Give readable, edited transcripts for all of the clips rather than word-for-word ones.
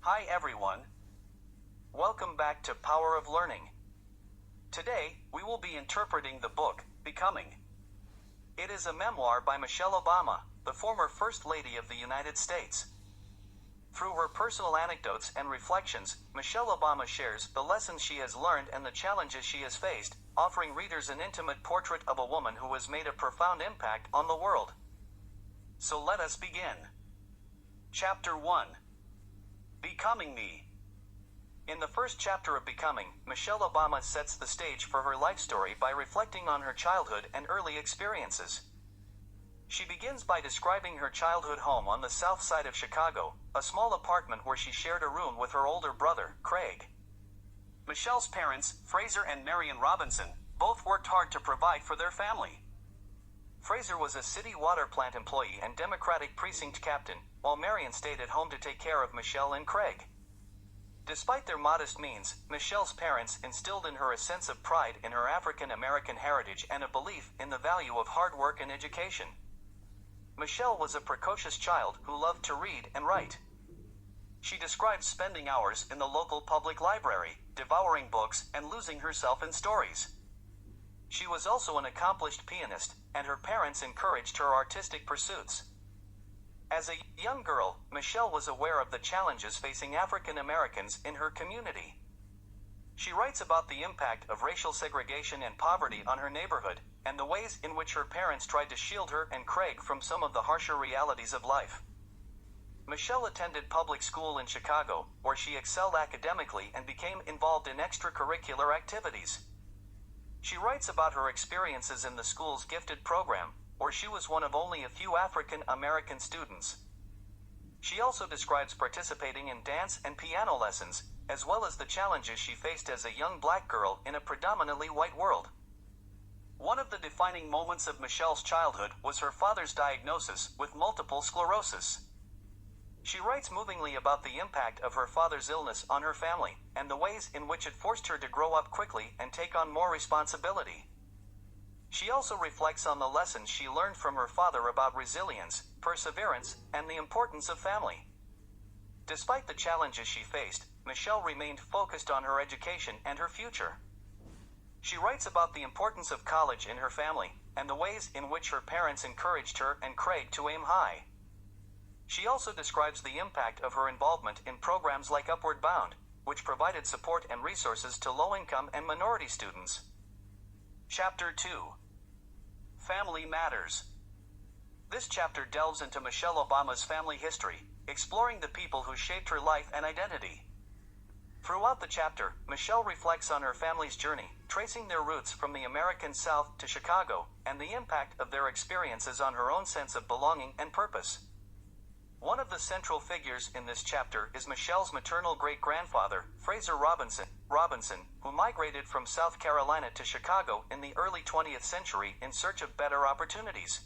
Hi everyone. Welcome back to Power of Learning. Today, we will be interpreting the book, Becoming. It is a memoir by Michelle Obama, the former First Lady of the United States. Through her personal anecdotes and reflections, Michelle Obama shares the lessons she has learned and the challenges she has faced, offering readers an intimate portrait of a woman who has made a profound impact on the world. So let us begin. Chapter 1. Becoming Me. In the first chapter of Becoming, Michelle Obama sets the stage for her life story by reflecting on her childhood and early experiences. She begins by describing her childhood home on the south side of Chicago, a small apartment where she shared a room with her older brother, Craig. Michelle's parents, Fraser and Marion Robinson, both worked hard to provide for their family. Fraser was a city water plant employee and Democratic precinct captain, while Marion stayed at home to take care of Michelle and Craig. Despite their modest means, Michelle's parents instilled in her a sense of pride in her African American heritage and a belief in the value of hard work and education. Michelle was a precocious child who loved to read and write. She describes spending hours in the local public library, devouring books and losing herself in stories. She was also an accomplished pianist, and her parents encouraged her artistic pursuits. As a young girl, Michelle was aware of the challenges facing African Americans in her community. She writes about the impact of racial segregation and poverty on her neighborhood, and the ways in which her parents tried to shield her and Craig from some of the harsher realities of life. Michelle attended public school in Chicago, where she excelled academically and became involved in extracurricular activities. She writes about her experiences in the school's gifted program, where she was one of only a few African American students. She also describes participating in dance and piano lessons, as well as the challenges she faced as a young black girl in a predominantly white world. One of the defining moments of Michelle's childhood was her father's diagnosis with multiple sclerosis. She writes movingly about the impact of her father's illness on her family, and the ways in which it forced her to grow up quickly and take on more responsibility. She also reflects on the lessons she learned from her father about resilience, perseverance, and the importance of family. Despite the challenges she faced, Michelle remained focused on her education and her future. She writes about the importance of college in her family, and the ways in which her parents encouraged her and Craig to aim high. She also describes the impact of her involvement in programs like Upward Bound, which provided support and resources to low-income and minority students. Chapter 2. Family Matters. This chapter delves into Michelle Obama's family history, exploring the people who shaped her life and identity. Throughout the chapter, Michelle reflects on her family's journey, tracing their roots from the American South to Chicago, and the impact of their experiences on her own sense of belonging and purpose. One of the central figures in this chapter is Michelle's maternal great-grandfather, Fraser Robinson, who migrated from South Carolina to Chicago in the early 20th century in search of better opportunities.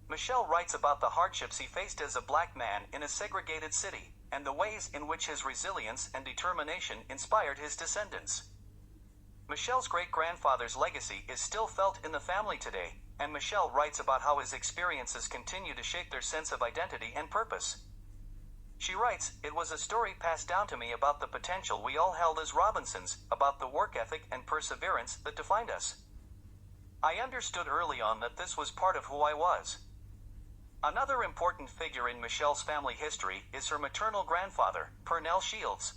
Michelle writes about the hardships he faced as a black man in a segregated city, and the ways in which his resilience and determination inspired his descendants. Michelle's great-grandfather's legacy is still felt in the family today, and Michelle writes about how his experiences continue to shape their sense of identity and purpose. She writes, "It was a story passed down to me about the potential we all held as Robinsons, about the work ethic and perseverance that defined us. I understood early on that this was part of who I was." Another important figure in Michelle's family history is her maternal grandfather, Purnell Shields.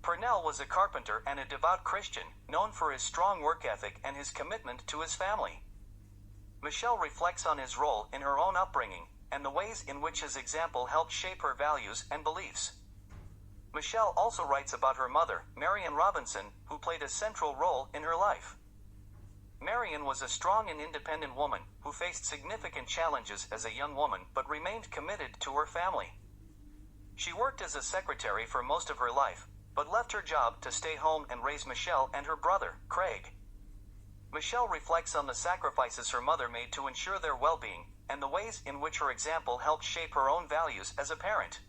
Purnell was a carpenter and a devout Christian, known for his strong work ethic and his commitment to his family. Michelle reflects on his role in her own upbringing, and the ways in which his example helped shape her values and beliefs. Michelle also writes about her mother, Marion Robinson, who played a central role in her life. Marion was a strong and independent woman who faced significant challenges as a young woman but remained committed to her family. She worked as a secretary for most of her life, but left her job to stay home and raise Michelle and her brother, Craig. Michelle reflects on the sacrifices her mother made to ensure their well-being, and the ways in which her example helped shape her own values as a parent.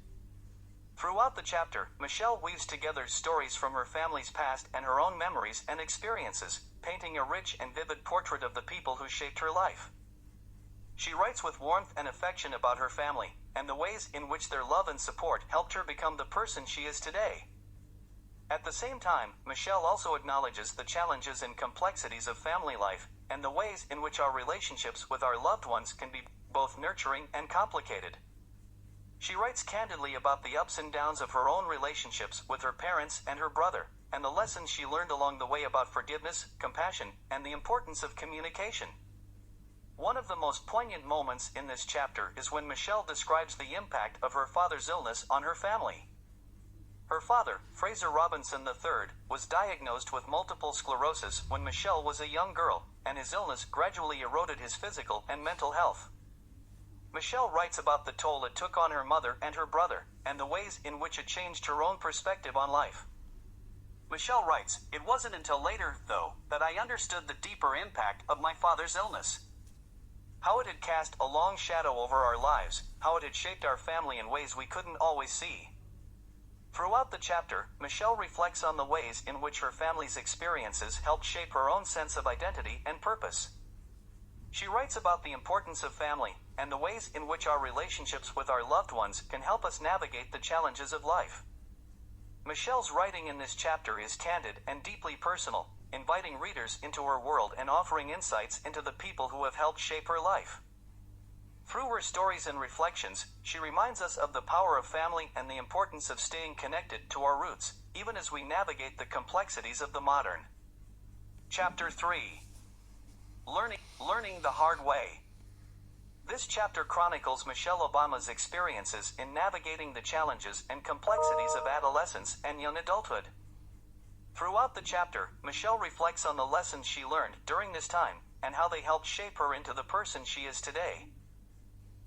Throughout the chapter, Michelle weaves together stories from her family's past and her own memories and experiences, painting a rich and vivid portrait of the people who shaped her life. She writes with warmth and affection about her family, and the ways in which their love and support helped her become the person she is today. At the same time, Michelle also acknowledges the challenges and complexities of family life, and the ways in which our relationships with our loved ones can be both nurturing and complicated. She writes candidly about the ups and downs of her own relationships with her parents and her brother, and the lessons she learned along the way about forgiveness, compassion, and the importance of communication. One of the most poignant moments in this chapter is when Michelle describes the impact of her father's illness on her family. Her father, Fraser Robinson III, was diagnosed with multiple sclerosis when Michelle was a young girl, and his illness gradually eroded his physical and mental health. Michelle writes about the toll it took on her mother and her brother, and the ways in which it changed her own perspective on life. Michelle writes, "It wasn't until later, though, that I understood the deeper impact of my father's illness. How it had cast a long shadow over our lives, how it had shaped our family in ways we couldn't always see." Throughout the chapter, Michelle reflects on the ways in which her family's experiences helped shape her own sense of identity and purpose. She writes about the importance of family, and the ways in which our relationships with our loved ones can help us navigate the challenges of life. Michelle's writing in this chapter is candid and deeply personal, inviting readers into her world and offering insights into the people who have helped shape her life. Through her stories and reflections, she reminds us of the power of family and the importance of staying connected to our roots, even as we navigate the complexities of the modern. Chapter 3. Learning the Hard Way. This chapter chronicles Michelle Obama's experiences in navigating the challenges and complexities of adolescence and young adulthood. Throughout the chapter, Michelle reflects on the lessons she learned during this time, and how they helped shape her into the person she is today.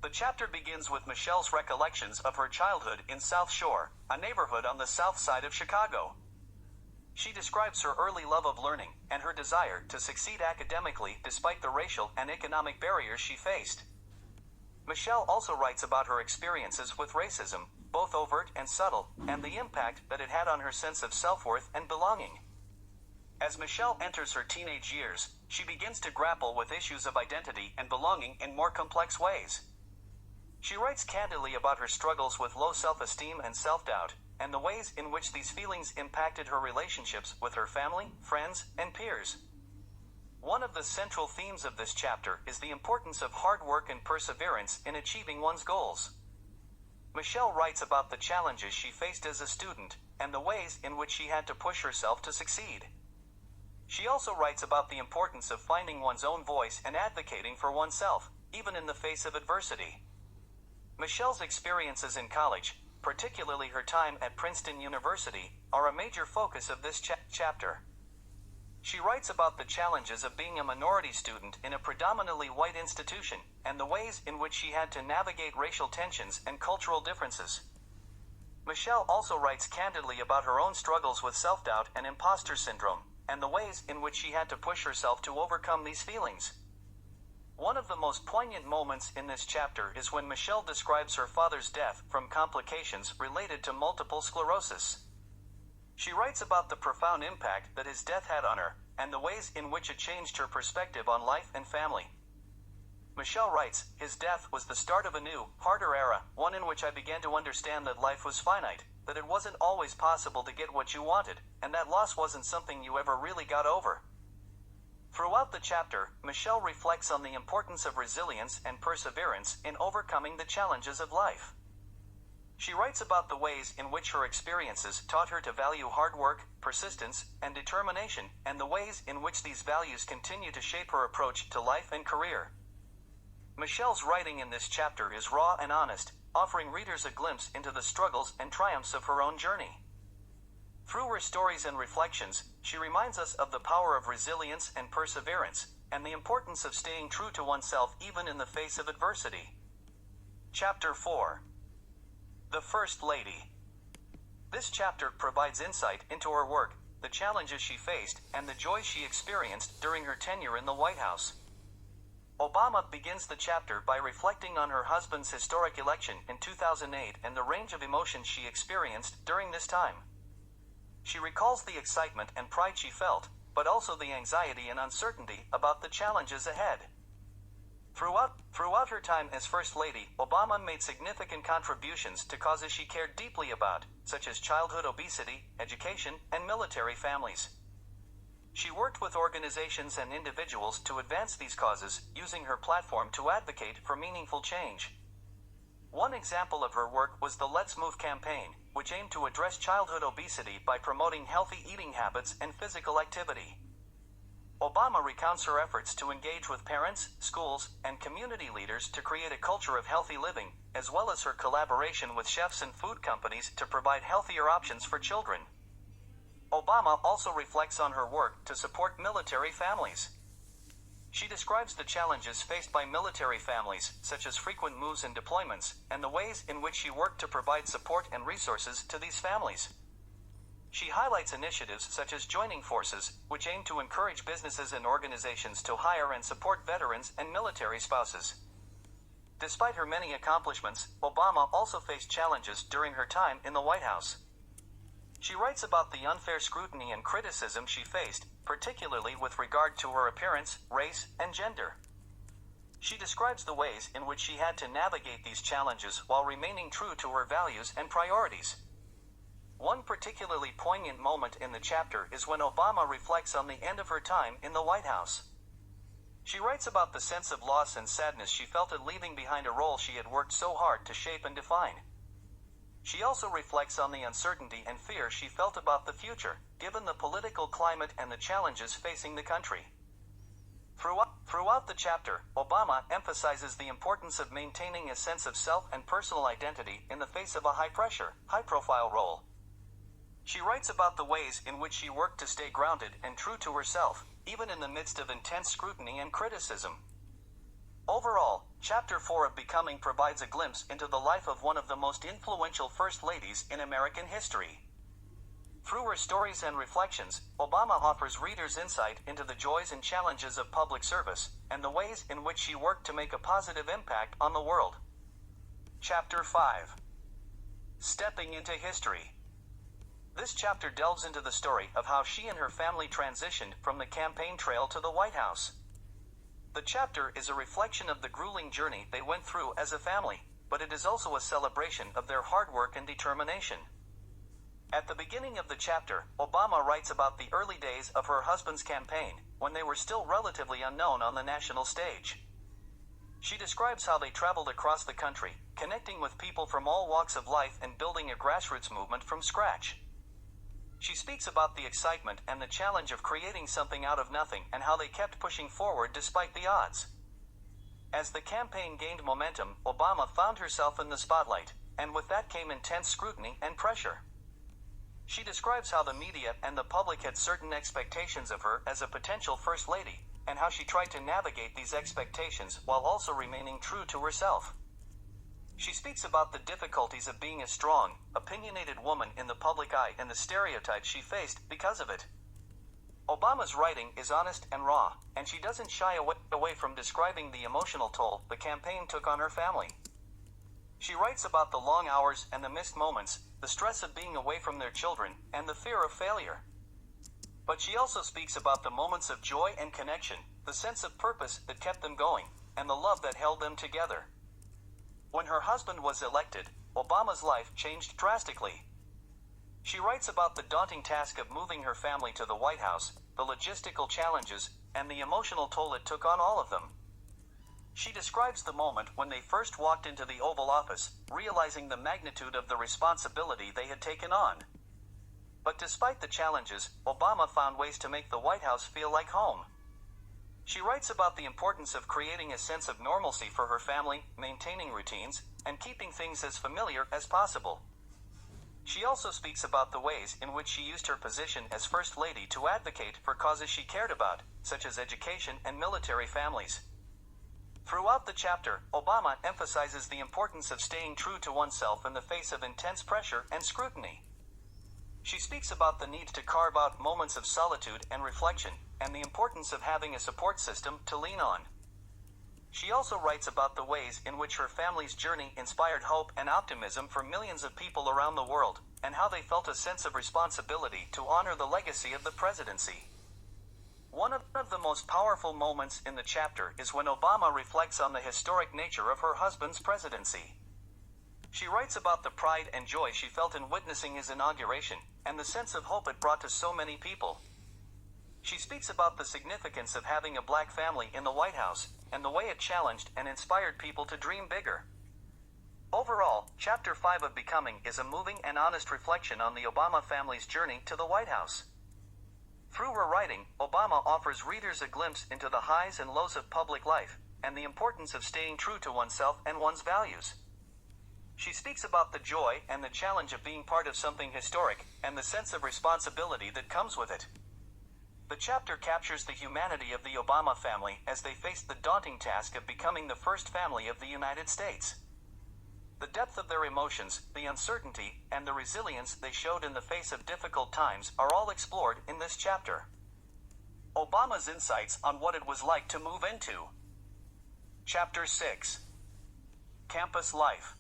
The chapter begins with Michelle's recollections of her childhood in South Shore, a neighborhood on the south side of Chicago. She describes her early love of learning, and her desire to succeed academically despite the racial and economic barriers she faced. Michelle also writes about her experiences with racism, both overt and subtle, and the impact that it had on her sense of self-worth and belonging. As Michelle enters her teenage years, she begins to grapple with issues of identity and belonging in more complex ways. She writes candidly about her struggles with low self-esteem and self-doubt, and the ways in which these feelings impacted her relationships with her family, friends, and peers. One of the central themes of this chapter is the importance of hard work and perseverance in achieving one's goals. Michelle writes about the challenges she faced as a student, and the ways in which she had to push herself to succeed. She also writes about the importance of finding one's own voice and advocating for oneself, even in the face of adversity. Michelle's experiences in college, particularly her time at Princeton University, are a major focus of this chapter. She writes about the challenges of being a minority student in a predominantly white institution, and the ways in which she had to navigate racial tensions and cultural differences. Michelle also writes candidly about her own struggles with self-doubt and imposter syndrome, and the ways in which she had to push herself to overcome these feelings. One of the most poignant moments in this chapter is when Michelle describes her father's death from complications related to multiple sclerosis. She writes about the profound impact that his death had on her, and the ways in which it changed her perspective on life and family. Michelle writes, "His death was the start of a new, harder era, one in which I began to understand that life was finite, that it wasn't always possible to get what you wanted, and that loss wasn't something you ever really got over." Throughout the chapter, Michelle reflects on the importance of resilience and perseverance in overcoming the challenges of life. She writes about the ways in which her experiences taught her to value hard work, persistence, and determination, and the ways in which these values continue to shape her approach to life and career. Michelle's writing in this chapter is raw and honest, offering readers a glimpse into the struggles and triumphs of her own journey. Through her stories and reflections, she reminds us of the power of resilience and perseverance, and the importance of staying true to oneself even in the face of adversity. Chapter 4. The First Lady. This chapter provides insight into her work, the challenges she faced, and the joy she experienced during her tenure in the White House. Obama begins the chapter by reflecting on her husband's historic election in 2008 and the range of emotions she experienced during this time. She recalls the excitement and pride she felt, but also the anxiety and uncertainty about the challenges ahead. Throughout her time as First Lady, Obama made significant contributions to causes she cared deeply about, such as childhood obesity, education, and military families. She worked with organizations and individuals to advance these causes, using her platform to advocate for meaningful change. One example of her work was the Let's Move campaign, which aimed to address childhood obesity by promoting healthy eating habits and physical activity. Obama recounts her efforts to engage with parents, schools, and community leaders to create a culture of healthy living, as well as her collaboration with chefs and food companies to provide healthier options for children. Obama also reflects on her work to support military families. She describes the challenges faced by military families, such as frequent moves and deployments, and the ways in which she worked to provide support and resources to these families. She highlights initiatives such as joining forces, which aim to encourage businesses and organizations to hire and support veterans and military spouses. Despite her many accomplishments, Obama also faced challenges during her time in the White House. She writes about the unfair scrutiny and criticism she faced, particularly with regard to her appearance, race, and gender. She describes the ways in which she had to navigate these challenges while remaining true to her values and priorities. One particularly poignant moment in the chapter is when Obama reflects on the end of her time in the White House. She writes about the sense of loss and sadness she felt at leaving behind a role she had worked so hard to shape and define. She also reflects on the uncertainty and fear she felt about the future, given the political climate and the challenges facing the country. Throughout the chapter, Obama emphasizes the importance of maintaining a sense of self and personal identity in the face of a high-pressure, high-profile role. She writes about the ways in which she worked to stay grounded and true to herself, even in the midst of intense scrutiny and criticism. Overall, Chapter 4 of Becoming provides a glimpse into the life of one of the most influential First Ladies in American history. Through her stories and reflections, Obama offers readers insight into the joys and challenges of public service, and the ways in which she worked to make a positive impact on the world. Chapter 5. Stepping into History. This chapter delves into the story of how she and her family transitioned from the campaign trail to the White House. The chapter is a reflection of the grueling journey they went through as a family, but it is also a celebration of their hard work and determination. At the beginning of the chapter, Obama writes about the early days of her husband's campaign, when they were still relatively unknown on the national stage. She describes how they traveled across the country, connecting with people from all walks of life and building a grassroots movement from scratch. She speaks about the excitement and the challenge of creating something out of nothing and how they kept pushing forward despite the odds. As the campaign gained momentum, Obama found herself in the spotlight, and with that came intense scrutiny and pressure. She describes how the media and the public had certain expectations of her as a potential First Lady, and how she tried to navigate these expectations while also remaining true to herself. She speaks about the difficulties of being a strong, opinionated woman in the public eye and the stereotypes she faced because of it. Obama's writing is honest and raw, and she doesn't shy away from describing the emotional toll the campaign took on her family. She writes about the long hours and the missed moments, the stress of being away from their children, and the fear of failure. But she also speaks about the moments of joy and connection, the sense of purpose that kept them going, and the love that held them together. When her husband was elected, Obama's life changed drastically. She writes about the daunting task of moving her family to the White House, the logistical challenges, and the emotional toll it took on all of them. She describes the moment when they first walked into the Oval Office, realizing the magnitude of the responsibility they had taken on. But despite the challenges, Obama found ways to make the White House feel like home. She writes about the importance of creating a sense of normalcy for her family, maintaining routines, and keeping things as familiar as possible. She also speaks about the ways in which she used her position as First Lady to advocate for causes she cared about, such as education and military families. Throughout the chapter, Obama emphasizes the importance of staying true to oneself in the face of intense pressure and scrutiny. She speaks about the need to carve out moments of solitude and reflection, and the importance of having a support system to lean on. She also writes about the ways in which her family's journey inspired hope and optimism for millions of people around the world, and how they felt a sense of responsibility to honor the legacy of the presidency. One of the most powerful moments in the chapter is when Obama reflects on the historic nature of her husband's presidency. She writes about the pride and joy she felt in witnessing his inauguration, and the sense of hope it brought to so many people. She speaks about the significance of having a black family in the White House, and the way it challenged and inspired people to dream bigger. Overall, Chapter 5 of Becoming is a moving and honest reflection on the Obama family's journey to the White House. Through her writing, Obama offers readers a glimpse into the highs and lows of public life, and the importance of staying true to oneself and one's values. She speaks about the joy and the challenge of being part of something historic, and the sense of responsibility that comes with it. The chapter captures the humanity of the Obama family as they faced the daunting task of becoming the first family of the United States. The depth of their emotions, the uncertainty, and the resilience they showed in the face of difficult times are all explored in this chapter. Obama's insights on what it was like to move into. Chapter 6. Campus Life.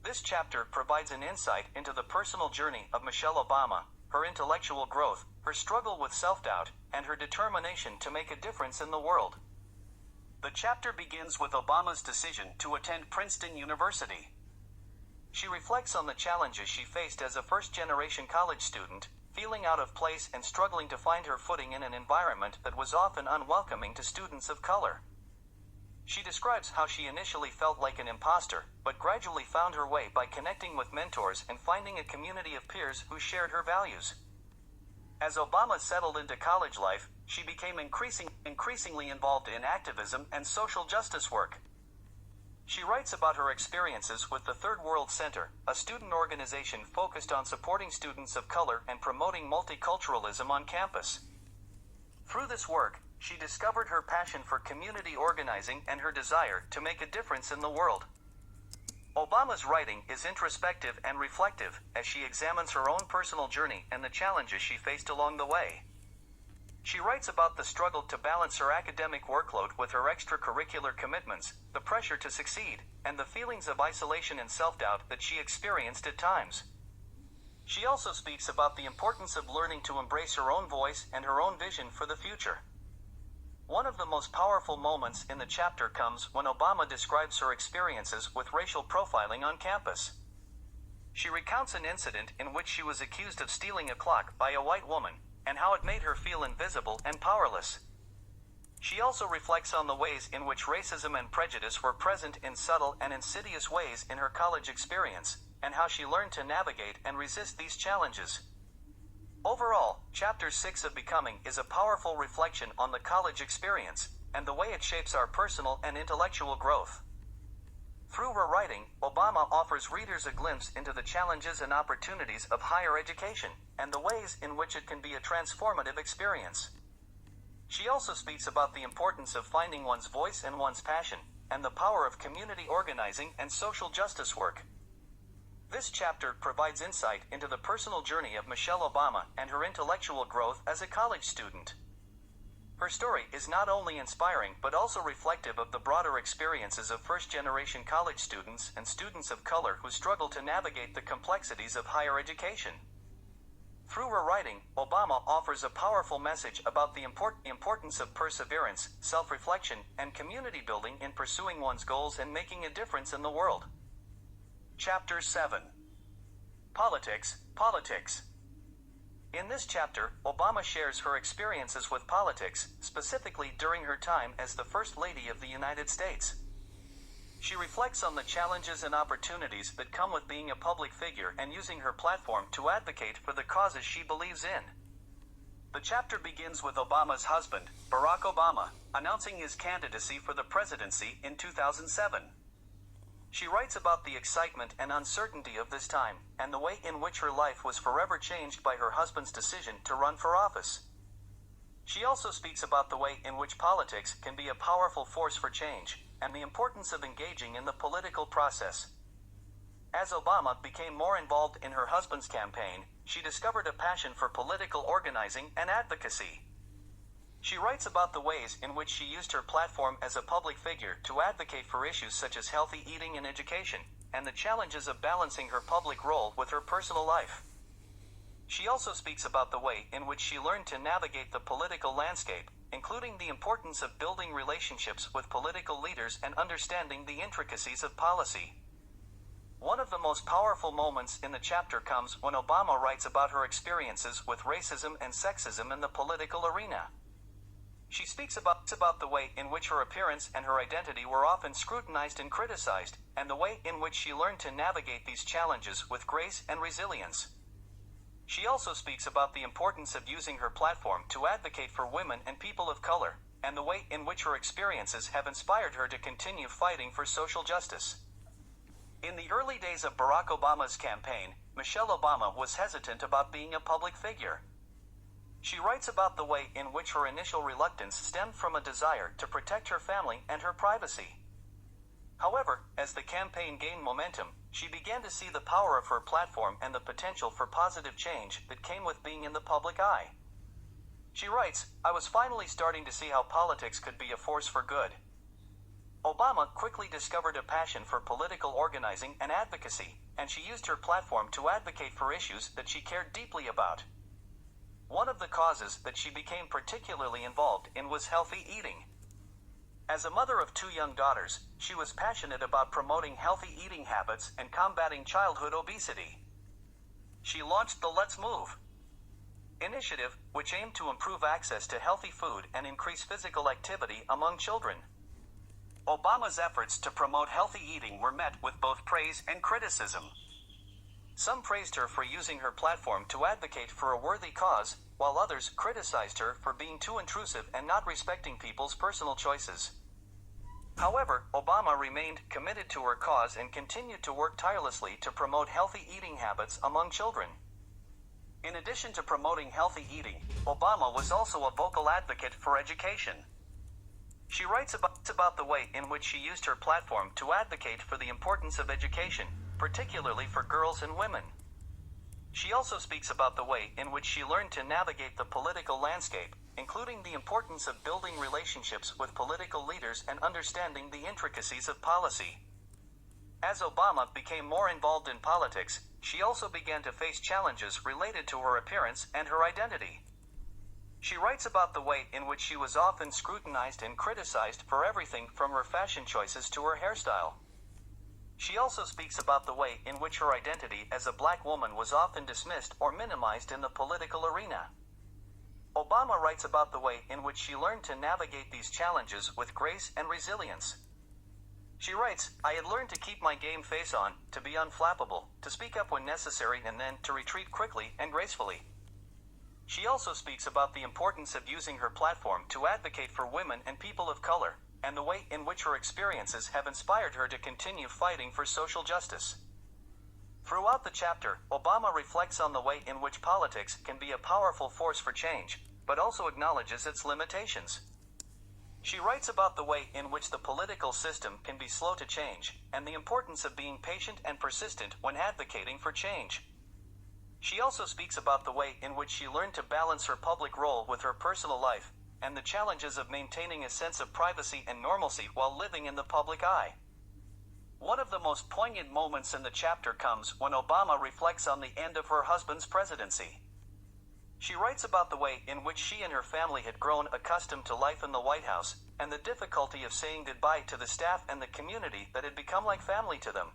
This chapter provides an insight into the personal journey of Michelle Obama, her intellectual growth, her struggle with self-doubt, and her determination to make a difference in the world. The chapter begins with Obama's decision to attend Princeton University. She reflects on the challenges she faced as a first-generation college student, feeling out of place and struggling to find her footing in an environment that was often unwelcoming to students of color. She describes how she initially felt like an imposter, but gradually found her way by connecting with mentors and finding a community of peers who shared her values. As Obama settled into college life, she became increasingly involved in activism and social justice work. She writes about her experiences with the Third World Center, a student organization focused on supporting students of color and promoting multiculturalism on campus. Through this work, she discovered her passion for community organizing and her desire to make a difference in the world. Obama's writing is introspective and reflective as she examines her own personal journey and the challenges she faced along the way. She writes about the struggle to balance her academic workload with her extracurricular commitments, the pressure to succeed, and the feelings of isolation and self-doubt that she experienced at times. She also speaks about the importance of learning to embrace her own voice and her own vision for the future. One of the most powerful moments in the chapter comes when Obama describes her experiences with racial profiling on campus. She recounts an incident in which she was accused of stealing a clock by a white woman, and how it made her feel invisible and powerless. She also reflects on the ways in which racism and prejudice were present in subtle and insidious ways in her college experience, and how she learned to navigate and resist these challenges. Overall, Chapter 6 of Becoming is a powerful reflection on the college experience, and the way it shapes our personal and intellectual growth. Through her writing, Obama offers readers a glimpse into the challenges and opportunities of higher education, and the ways in which it can be a transformative experience. She also speaks about the importance of finding one's voice and one's passion, and the power of community organizing and social justice work. This chapter provides insight into the personal journey of Michelle Obama and her intellectual growth as a college student. Her story is not only inspiring but also reflective of the broader experiences of first-generation college students and students of color who struggle to navigate the complexities of higher education. Through her writing, Obama offers a powerful message about the importance of perseverance, self-reflection, and community building in pursuing one's goals and making a difference in the world. Chapter 7. Politics. In this chapter, Obama shares her experiences with politics, specifically during her time as the First Lady of the United States. She reflects on the challenges and opportunities that come with being a public figure and using her platform to advocate for the causes she believes in. The chapter begins with Obama's husband, Barack Obama, announcing his candidacy for the presidency in 2007. She writes about the excitement and uncertainty of this time, and the way in which her life was forever changed by her husband's decision to run for office. She also speaks about the way in which politics can be a powerful force for change, and the importance of engaging in the political process. As Obama became more involved in her husband's campaign, she discovered a passion for political organizing and advocacy. She writes about the ways in which she used her platform as a public figure to advocate for issues such as healthy eating and education, and the challenges of balancing her public role with her personal life. She also speaks about the way in which she learned to navigate the political landscape, including the importance of building relationships with political leaders and understanding the intricacies of policy. One of the most powerful moments in the chapter comes when Obama writes about her experiences with racism and sexism in the political arena. She speaks about the way in which her appearance and her identity were often scrutinized and criticized, and the way in which she learned to navigate these challenges with grace and resilience. She also speaks about the importance of using her platform to advocate for women and people of color, and the way in which her experiences have inspired her to continue fighting for social justice. In the early days of Barack Obama's campaign, Michelle Obama was hesitant about being a public figure. She writes about the way in which her initial reluctance stemmed from a desire to protect her family and her privacy. However, as the campaign gained momentum, she began to see the power of her platform and the potential for positive change that came with being in the public eye. She writes, "I was finally starting to see how politics could be a force for good." Obama quickly discovered a passion for political organizing and advocacy, and she used her platform to advocate for issues that she cared deeply about. One of the causes that she became particularly involved in was healthy eating. As a mother of 2 young daughters, she was passionate about promoting healthy eating habits and combating childhood obesity. She launched the Let's Move initiative, which aimed to improve access to healthy food and increase physical activity among children. Obama's efforts to promote healthy eating were met with both praise and criticism. Some praised her for using her platform to advocate for a worthy cause, while others criticized her for being too intrusive and not respecting people's personal choices. However, Obama remained committed to her cause and continued to work tirelessly to promote healthy eating habits among children. In addition to promoting healthy eating, Obama was also a vocal advocate for education. She writes about the way in which she used her platform to advocate for the importance of education, particularly for girls and women. She also speaks about the way in which she learned to navigate the political landscape, including the importance of building relationships with political leaders and understanding the intricacies of policy. As Obama became more involved in politics, she also began to face challenges related to her appearance and her identity. She writes about the way in which she was often scrutinized and criticized for everything from her fashion choices to her hairstyle. She also speaks about the way in which her identity as a black woman was often dismissed or minimized in the political arena. Obama writes about the way in which she learned to navigate these challenges with grace and resilience. She writes, "I had learned to keep my game face on, to be unflappable, to speak up when necessary and then to retreat quickly and gracefully." She also speaks about the importance of using her platform to advocate for women and people of color, and the way in which her experiences have inspired her to continue fighting for social justice. Throughout the chapter, Obama reflects on the way in which politics can be a powerful force for change, but also acknowledges its limitations. She writes about the way in which the political system can be slow to change, and the importance of being patient and persistent when advocating for change. She also speaks about the way in which she learned to balance her public role with her personal life, and the challenges of maintaining a sense of privacy and normalcy while living in the public eye. One of the most poignant moments in the chapter comes when Obama reflects on the end of her husband's presidency. She writes about the way in which she and her family had grown accustomed to life in the White House, and the difficulty of saying goodbye to the staff and the community that had become like family to them.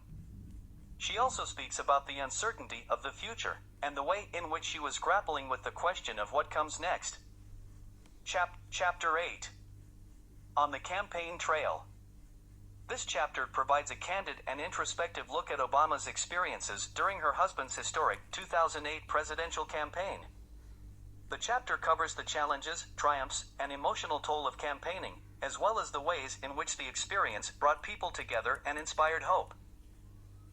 She also speaks about the uncertainty of the future, and the way in which she was grappling with the question of what comes next. Chapter 8. On the Campaign Trail. This chapter provides a candid and introspective look at Obama's experiences during her husband's historic 2008 presidential campaign. The chapter covers the challenges, triumphs, and emotional toll of campaigning, as well as the ways in which the experience brought people together and inspired hope.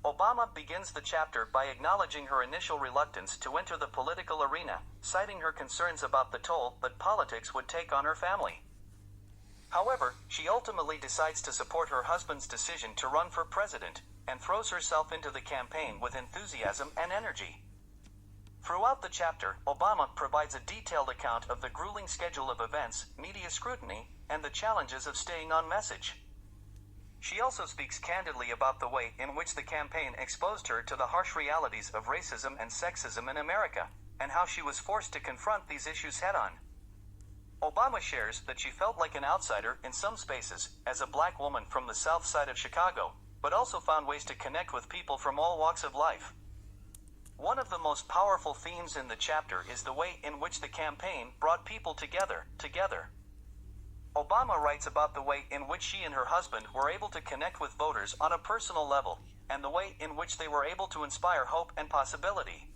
Obama begins the chapter by acknowledging her initial reluctance to enter the political arena, citing her concerns about the toll that politics would take on her family. However, she ultimately decides to support her husband's decision to run for president, and throws herself into the campaign with enthusiasm and energy. Throughout the chapter, Obama provides a detailed account of the grueling schedule of events, media scrutiny, and the challenges of staying on message. She also speaks candidly about the way in which the campaign exposed her to the harsh realities of racism and sexism in America, and how she was forced to confront these issues head-on. Obama shares that she felt like an outsider in some spaces, as a black woman from the south side of Chicago, but also found ways to connect with people from all walks of life. One of the most powerful themes in the chapter is the way in which the campaign brought people together. Obama writes about the way in which she and her husband were able to connect with voters on a personal level, and the way in which they were able to inspire hope and possibility.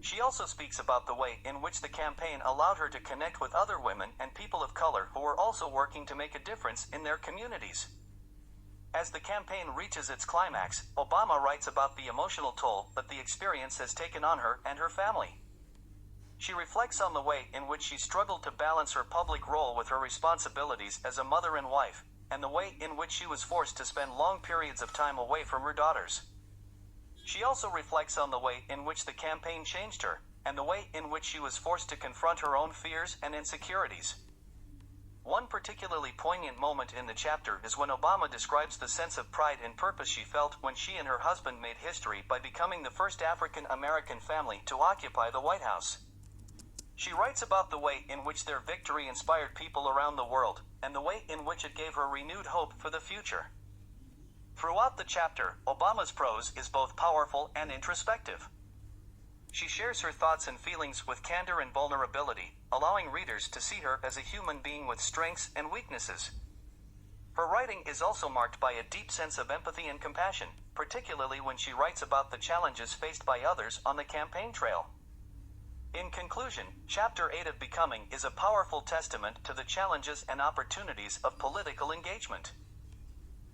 She also speaks about the way in which the campaign allowed her to connect with other women and people of color who were also working to make a difference in their communities. As the campaign reaches its climax, Obama writes about the emotional toll that the experience has taken on her and her family. She reflects on the way in which she struggled to balance her public role with her responsibilities as a mother and wife, and the way in which she was forced to spend long periods of time away from her daughters. She also reflects on the way in which the campaign changed her, and the way in which she was forced to confront her own fears and insecurities. One particularly poignant moment in the chapter is when Obama describes the sense of pride and purpose she felt when she and her husband made history by becoming the first African American family to occupy the White House. She writes about the way in which their victory inspired people around the world, and the way in which it gave her renewed hope for the future. Throughout the chapter, Obama's prose is both powerful and introspective. She shares her thoughts and feelings with candor and vulnerability, allowing readers to see her as a human being with strengths and weaknesses. Her writing is also marked by a deep sense of empathy and compassion, particularly when she writes about the challenges faced by others on the campaign trail. In conclusion, Chapter 8 of Becoming is a powerful testament to the challenges and opportunities of political engagement.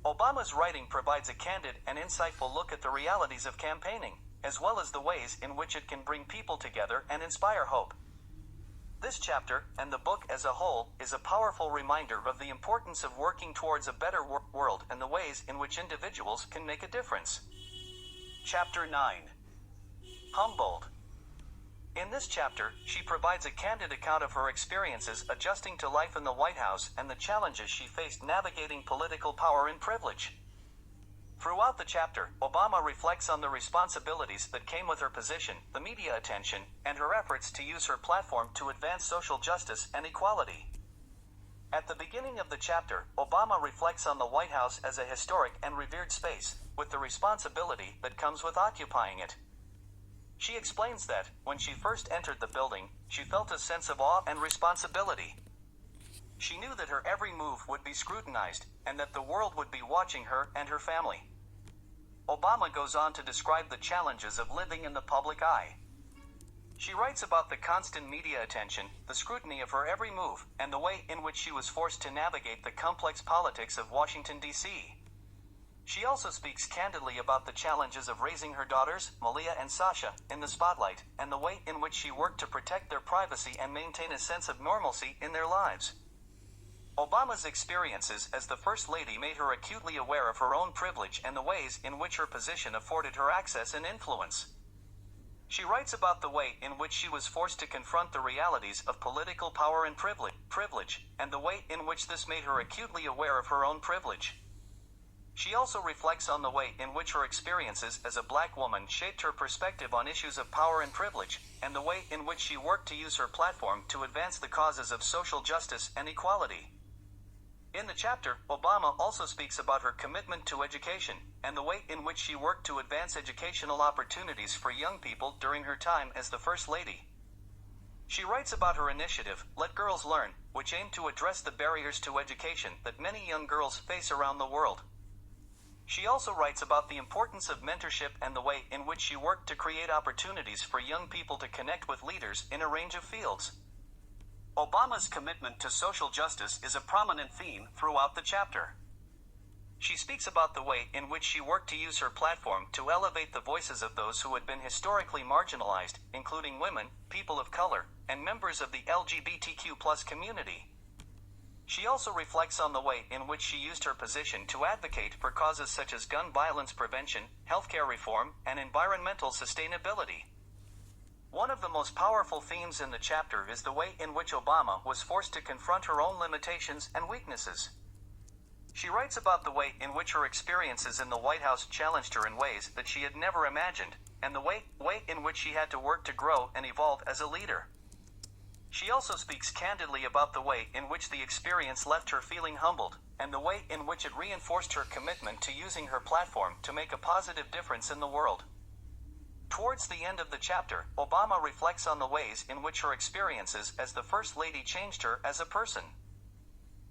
Obama's writing provides a candid and insightful look at the realities of campaigning, as well as the ways in which it can bring people together and inspire hope. This chapter, and the book as a whole, is a powerful reminder of the importance of working towards a better world and the ways in which individuals can make a difference. Chapter 9. Humboldt. In this chapter, she provides a candid account of her experiences adjusting to life in the White House and the challenges she faced navigating political power and privilege. Throughout the chapter, Obama reflects on the responsibilities that came with her position, the media attention, and her efforts to use her platform to advance social justice and equality. At the beginning of the chapter, Obama reflects on the White House as a historic and revered space, with the responsibility that comes with occupying it. She explains that, when she first entered the building, she felt a sense of awe and responsibility. She knew that her every move would be scrutinized, and that the world would be watching her and her family. Obama goes on to describe the challenges of living in the public eye. She writes about the constant media attention, the scrutiny of her every move, and the way in which she was forced to navigate the complex politics of Washington, D.C. She also speaks candidly about the challenges of raising her daughters, Malia and Sasha, in the spotlight, and the way in which she worked to protect their privacy and maintain a sense of normalcy in their lives. Obama's experiences as the First Lady made her acutely aware of her own privilege and the ways in which her position afforded her access and influence. She writes about the way in which she was forced to confront the realities of political power and privilege, and the way in which this made her acutely aware of her own privilege. She also reflects on the way in which her experiences as a black woman shaped her perspective on issues of power and privilege, and the way in which she worked to use her platform to advance the causes of social justice and equality. In the chapter, Obama also speaks about her commitment to education, and the way in which she worked to advance educational opportunities for young people during her time as the First Lady. She writes about her initiative, Let Girls Learn, which aimed to address the barriers to education that many young girls face around the world. She also writes about the importance of mentorship and the way in which she worked to create opportunities for young people to connect with leaders in a range of fields. Obama's commitment to social justice is a prominent theme throughout the chapter. She speaks about the way in which she worked to use her platform to elevate the voices of those who had been historically marginalized, including women, people of color, and members of the LGBTQ+ community. She also reflects on the way in which she used her position to advocate for causes such as gun violence prevention, healthcare reform, and environmental sustainability. One of the most powerful themes in the chapter is the way in which Obama was forced to confront her own limitations and weaknesses. She writes about the way in which her experiences in the White House challenged her in ways that she had never imagined, and the way in which she had to work to grow and evolve as a leader. She also speaks candidly about the way in which the experience left her feeling humbled, and the way in which it reinforced her commitment to using her platform to make a positive difference in the world. Towards the end of the chapter, Obama reflects on the ways in which her experiences as the First Lady changed her as a person.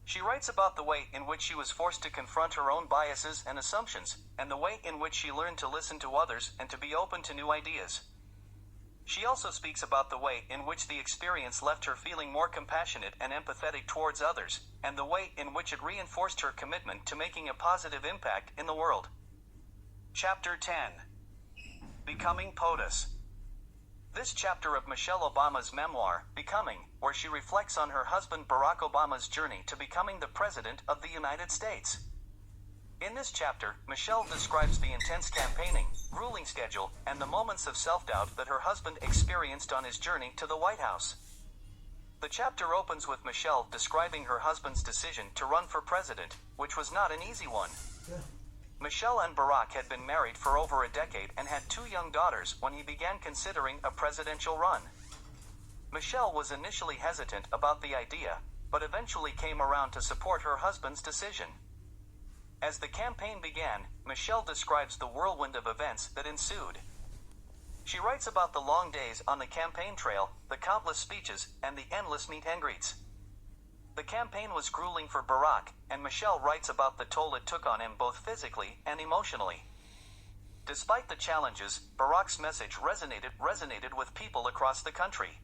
She writes about the way in which she was forced to confront her own biases and assumptions, and the way in which she learned to listen to others and to be open to new ideas. She also speaks about the way in which the experience left her feeling more compassionate and empathetic towards others, and the way in which it reinforced her commitment to making a positive impact in the world. Chapter 10. Becoming POTUS. This chapter of Michelle Obama's memoir, Becoming, where she reflects on her husband Barack Obama's journey to becoming the President of the United States. In this chapter, Michelle describes the intense campaigning, grueling schedule, and the moments of self-doubt that her husband experienced on his journey to the White House. The chapter opens with Michelle describing her husband's decision to run for president, which was not an easy one. Michelle and Barack had been married for over a decade and had 2 young daughters when he began considering a presidential run. Michelle was initially hesitant about the idea, but eventually came around to support her husband's decision. As the campaign began, Michelle describes the whirlwind of events that ensued. She writes about the long days on the campaign trail, the countless speeches, and the endless meet and greets. The campaign was grueling for Barack, and Michelle writes about the toll it took on him both physically and emotionally. Despite the challenges, Barack's message resonated with people across the country.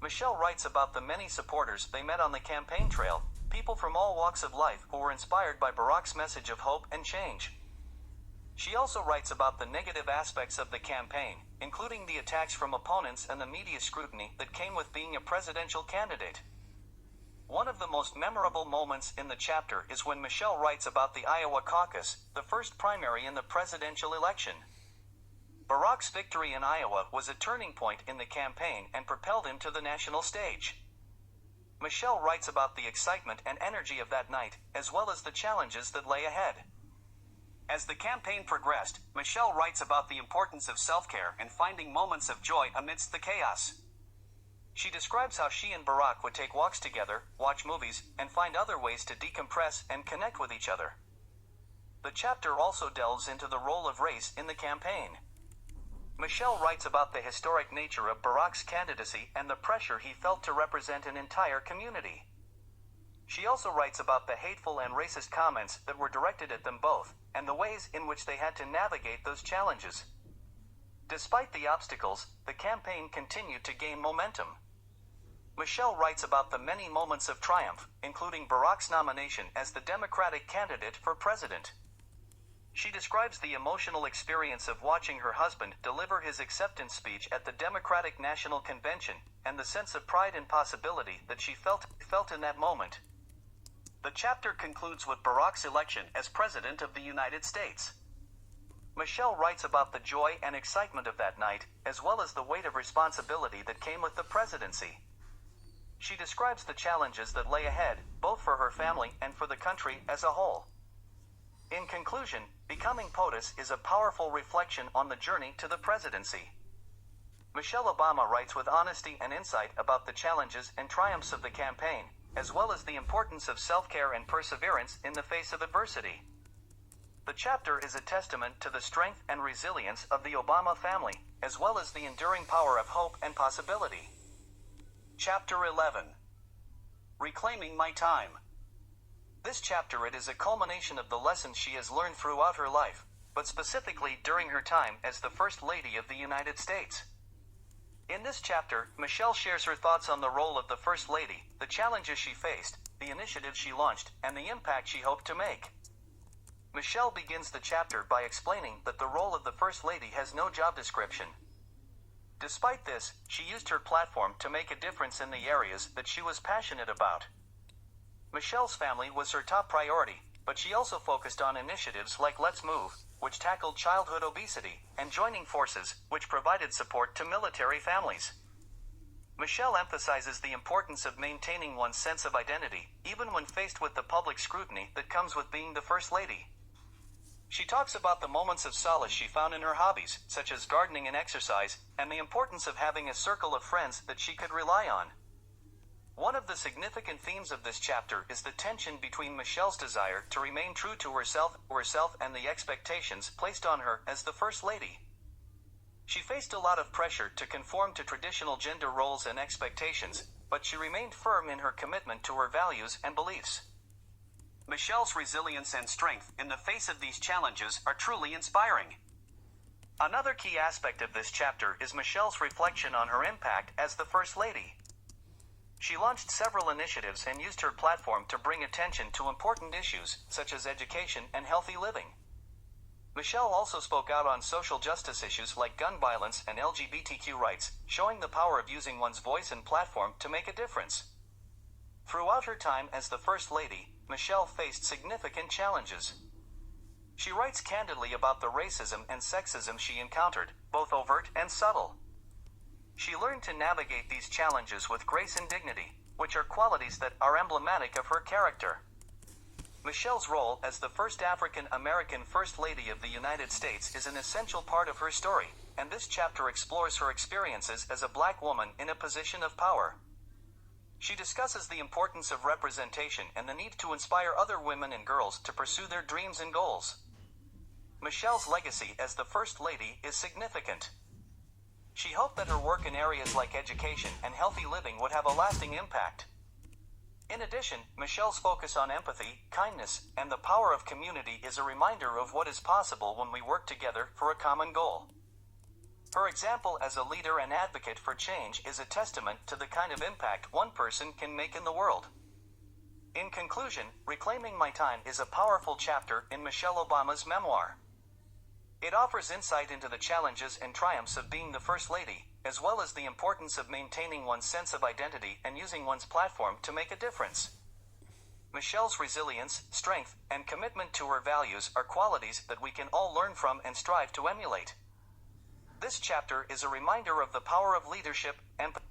Michelle writes about the many supporters they met on the campaign trail, people from all walks of life who were inspired by Barack's message of hope and change. She also writes about the negative aspects of the campaign, including the attacks from opponents and the media scrutiny that came with being a presidential candidate. One of the most memorable moments in the chapter is when Michelle writes about the Iowa caucus, the first primary in the presidential election. Barack's victory in Iowa was a turning point in the campaign and propelled him to the national stage. Michelle writes about the excitement and energy of that night, as well as the challenges that lay ahead. As the campaign progressed, Michelle writes about the importance of self-care and finding moments of joy amidst the chaos. She describes how she and Barack would take walks together, watch movies, and find other ways to decompress and connect with each other. The chapter also delves into the role of race in the campaign. Michelle writes about the historic nature of Barack's candidacy and the pressure he felt to represent an entire community. She also writes about the hateful and racist comments that were directed at them both, and the ways in which they had to navigate those challenges. Despite the obstacles, the campaign continued to gain momentum. Michelle writes about the many moments of triumph, including Barack's nomination as the Democratic candidate for president. She describes the emotional experience of watching her husband deliver his acceptance speech at the Democratic National Convention, and the sense of pride and possibility that she felt in that moment. The chapter concludes with Barack's election as President of the United States. Michelle writes about the joy and excitement of that night, as well as the weight of responsibility that came with the presidency. She describes the challenges that lay ahead, both for her family and for the country as a whole. In conclusion, Becoming POTUS is a powerful reflection on the journey to the presidency. Michelle Obama writes with honesty and insight about the challenges and triumphs of the campaign, as well as the importance of self-care and perseverance in the face of adversity. The chapter is a testament to the strength and resilience of the Obama family, as well as the enduring power of hope and possibility. Chapter 11. Reclaiming My Time. This chapter is a culmination of the lessons she has learned throughout her life, but specifically during her time as the First Lady of the United States. In this chapter, Michelle shares her thoughts on the role of the First Lady, the challenges she faced, the initiatives she launched, and the impact she hoped to make. Michelle begins the chapter by explaining that the role of the First Lady has no job description. Despite this, she used her platform to make a difference in the areas that she was passionate about. Michelle's family was her top priority, but she also focused on initiatives like Let's Move, which tackled childhood obesity, and Joining Forces, which provided support to military families. Michelle emphasizes the importance of maintaining one's sense of identity, even when faced with the public scrutiny that comes with being the First Lady. She talks about the moments of solace she found in her hobbies, such as gardening and exercise, and the importance of having a circle of friends that she could rely on. One of the significant themes of this chapter is the tension between Michelle's desire to remain true to herself and the expectations placed on her as the First Lady. She faced a lot of pressure to conform to traditional gender roles and expectations, but she remained firm in her commitment to her values and beliefs. Michelle's resilience and strength in the face of these challenges are truly inspiring. Another key aspect of this chapter is Michelle's reflection on her impact as the First Lady. She launched several initiatives and used her platform to bring attention to important issues, such as education and healthy living. Michelle also spoke out on social justice issues like gun violence and LGBTQ rights, showing the power of using one's voice and platform to make a difference. Throughout her time as the First Lady, Michelle faced significant challenges. She writes candidly about the racism and sexism she encountered, both overt and subtle. She learned to navigate these challenges with grace and dignity, which are qualities that are emblematic of her character. Michelle's role as the first African American First Lady of the United States is an essential part of her story, and this chapter explores her experiences as a Black woman in a position of power. She discusses the importance of representation and the need to inspire other women and girls to pursue their dreams and goals. Michelle's legacy as the First Lady is significant. She hoped that her work in areas like education and healthy living would have a lasting impact. In addition, Michelle's focus on empathy, kindness, and the power of community is a reminder of what is possible when we work together for a common goal. Her example as a leader and advocate for change is a testament to the kind of impact one person can make in the world. In conclusion, Reclaiming My Time is a powerful chapter in Michelle Obama's memoir. It offers insight into the challenges and triumphs of being the First Lady, as well as the importance of maintaining one's sense of identity and using one's platform to make a difference. Michelle's resilience, strength, and commitment to her values are qualities that we can all learn from and strive to emulate. This chapter is a reminder of the power of leadership,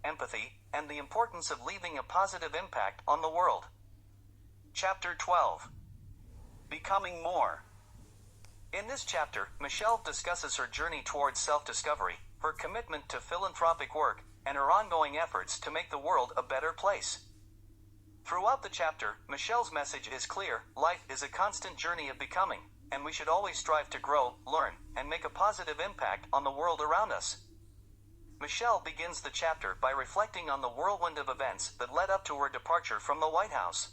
empathy, and the importance of leaving a positive impact on the world. Chapter 12. Becoming More. In this chapter, Michelle discusses her journey towards self-discovery, her commitment to philanthropic work, and her ongoing efforts to make the world a better place. Throughout the chapter, Michelle's message is clear: life is a constant journey of becoming, and we should always strive to grow, learn, and make a positive impact on the world around us. Michelle begins the chapter by reflecting on the whirlwind of events that led up to her departure from the White House.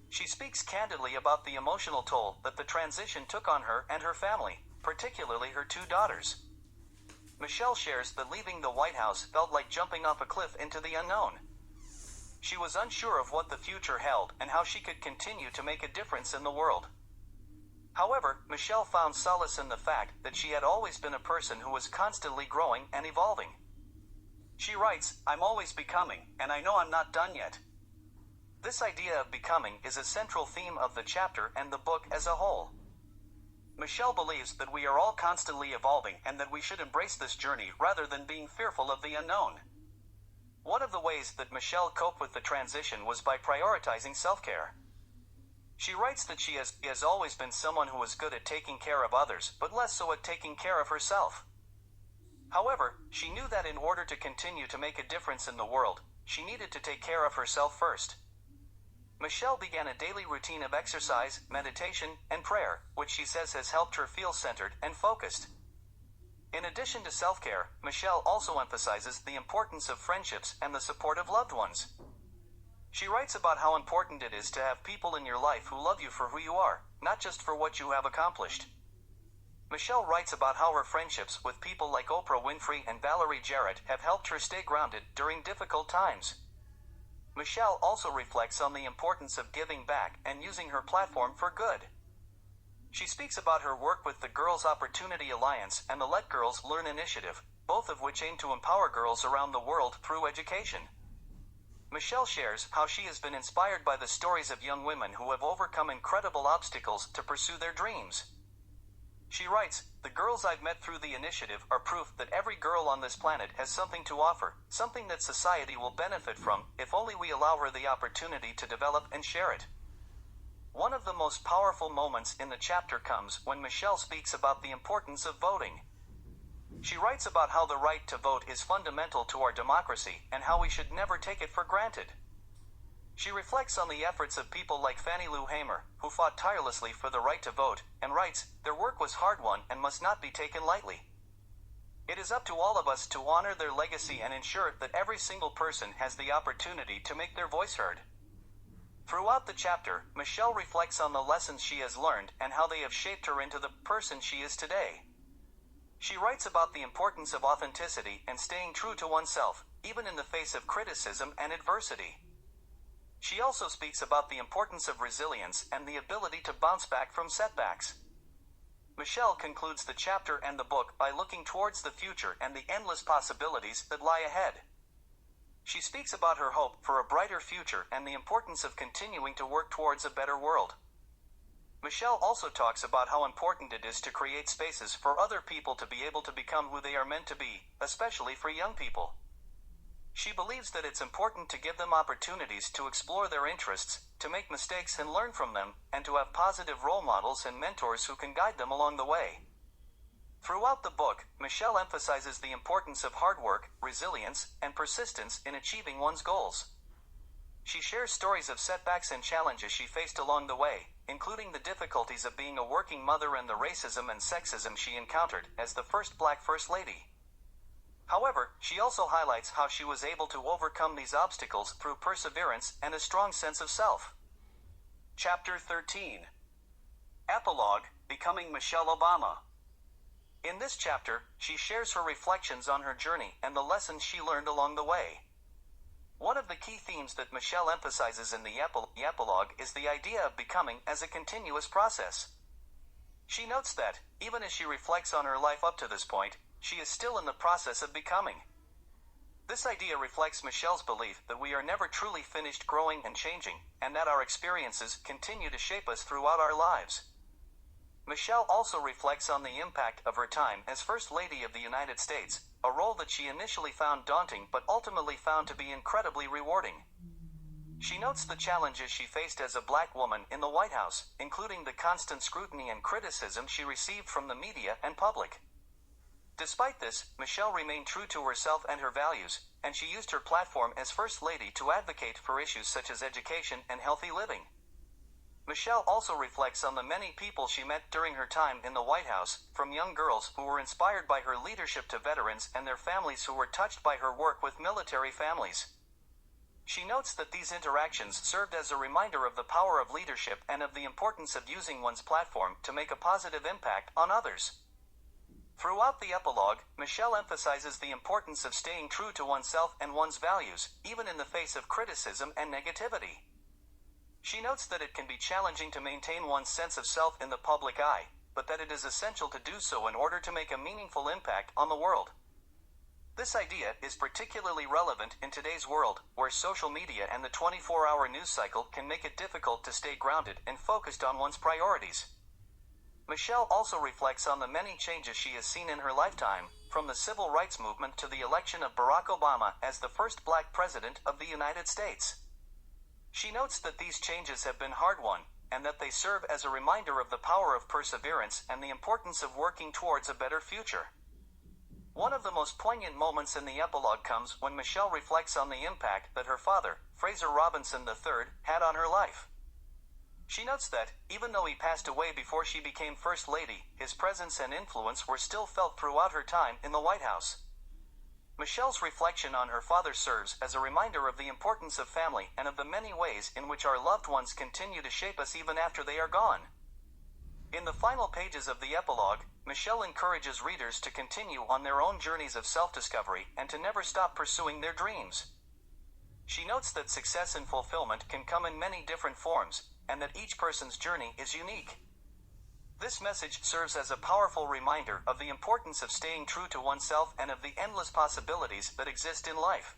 She speaks candidly about the emotional toll that the transition took on her and her family, particularly her two daughters. Michelle shares that leaving the White House felt like jumping off a cliff into the unknown. She was unsure of what the future held and how she could continue to make a difference in the world. However, Michelle found solace in the fact that she had always been a person who was constantly growing and evolving. She writes, "I'm always becoming, and I know I'm not done yet." This idea of becoming is a central theme of the chapter and the book as a whole. Michelle believes that we are all constantly evolving and that we should embrace this journey rather than being fearful of the unknown. One of the ways that Michelle coped with the transition was by prioritizing self-care. She writes that she has always been someone who was good at taking care of others, but less so at taking care of herself. However, she knew that in order to continue to make a difference in the world, she needed to take care of herself first. Michelle began a daily routine of exercise, meditation, and prayer, which she says has helped her feel centered and focused. In addition to self-care, Michelle also emphasizes the importance of friendships and the support of loved ones. She writes about how important it is to have people in your life who love you for who you are, not just for what you have accomplished. Michelle writes about how her friendships with people like Oprah Winfrey and Valerie Jarrett have helped her stay grounded during difficult times. Michelle also reflects on the importance of giving back and using her platform for good. She speaks about her work with the Girls Opportunity Alliance and the Let Girls Learn initiative, both of which aim to empower girls around the world through education. Michelle shares how she has been inspired by the stories of young women who have overcome incredible obstacles to pursue their dreams. She writes, "The girls I've met through the initiative are proof that every girl on this planet has something to offer, something that society will benefit from, if only we allow her the opportunity to develop and share it." One of the most powerful moments in the chapter comes when Michelle speaks about the importance of voting. She writes about how the right to vote is fundamental to our democracy and how we should never take it for granted. She reflects on the efforts of people like Fannie Lou Hamer, who fought tirelessly for the right to vote, and writes, "Their work was hard-won and must not be taken lightly. It is up to all of us to honor their legacy and ensure that every single person has the opportunity to make their voice heard." Throughout the chapter, Michelle reflects on the lessons she has learned and how they have shaped her into the person she is today. She writes about the importance of authenticity and staying true to oneself, even in the face of criticism and adversity. She also speaks about the importance of resilience and the ability to bounce back from setbacks. Michelle concludes the chapter and the book by looking towards the future and the endless possibilities that lie ahead. She speaks about her hope for a brighter future and the importance of continuing to work towards a better world. Michelle also talks about how important it is to create spaces for other people to be able to become who they are meant to be, especially for young people. She believes that it's important to give them opportunities to explore their interests, to make mistakes and learn from them, and to have positive role models and mentors who can guide them along the way. Throughout the book, Michelle emphasizes the importance of hard work, resilience, and persistence in achieving one's goals. She shares stories of setbacks and challenges she faced along the way, including the difficulties of being a working mother and the racism and sexism she encountered as the first Black First Lady. However, she also highlights how she was able to overcome these obstacles through perseverance and a strong sense of self. Chapter 13. Epilogue: Becoming Michelle Obama. In this chapter, she shares her reflections on her journey and the lessons she learned along the way. One of the key themes that Michelle emphasizes in the epilogue is the idea of becoming as a continuous process. She notes that, even as she reflects on her life up to this point, she is still in the process of becoming. This idea reflects Michelle's belief that we are never truly finished growing and changing, and that our experiences continue to shape us throughout our lives. Michelle also reflects on the impact of her time as First Lady of the United States, a role that she initially found daunting but ultimately found to be incredibly rewarding. She notes the challenges she faced as a Black woman in the White House, including the constant scrutiny and criticism she received from the media and public. Despite this, Michelle remained true to herself and her values, and she used her platform as First Lady to advocate for issues such as education and healthy living. Michelle also reflects on the many people she met during her time in the White House, from young girls who were inspired by her leadership to veterans and their families who were touched by her work with military families. She notes that these interactions served as a reminder of the power of leadership and of the importance of using one's platform to make a positive impact on others. Throughout the epilogue, Michelle emphasizes the importance of staying true to oneself and one's values, even in the face of criticism and negativity. She notes that it can be challenging to maintain one's sense of self in the public eye, but that it is essential to do so in order to make a meaningful impact on the world. This idea is particularly relevant in today's world, where social media and the 24-hour news cycle can make it difficult to stay grounded and focused on one's priorities. Michelle also reflects on the many changes she has seen in her lifetime, from the civil rights movement to the election of Barack Obama as the first Black president of the United States. She notes that these changes have been hard-won, and that they serve as a reminder of the power of perseverance and the importance of working towards a better future. One of the most poignant moments in the epilogue comes when Michelle reflects on the impact that her father, Fraser Robinson III, had on her life. She notes that, even though he passed away before she became First Lady, his presence and influence were still felt throughout her time in the White House. Michelle's reflection on her father serves as a reminder of the importance of family and of the many ways in which our loved ones continue to shape us even after they are gone. In the final pages of the epilogue, Michelle encourages readers to continue on their own journeys of self-discovery and to never stop pursuing their dreams. She notes that success and fulfillment can come in many different forms, and that each person's journey is unique. This message serves as a powerful reminder of the importance of staying true to oneself and of the endless possibilities that exist in life.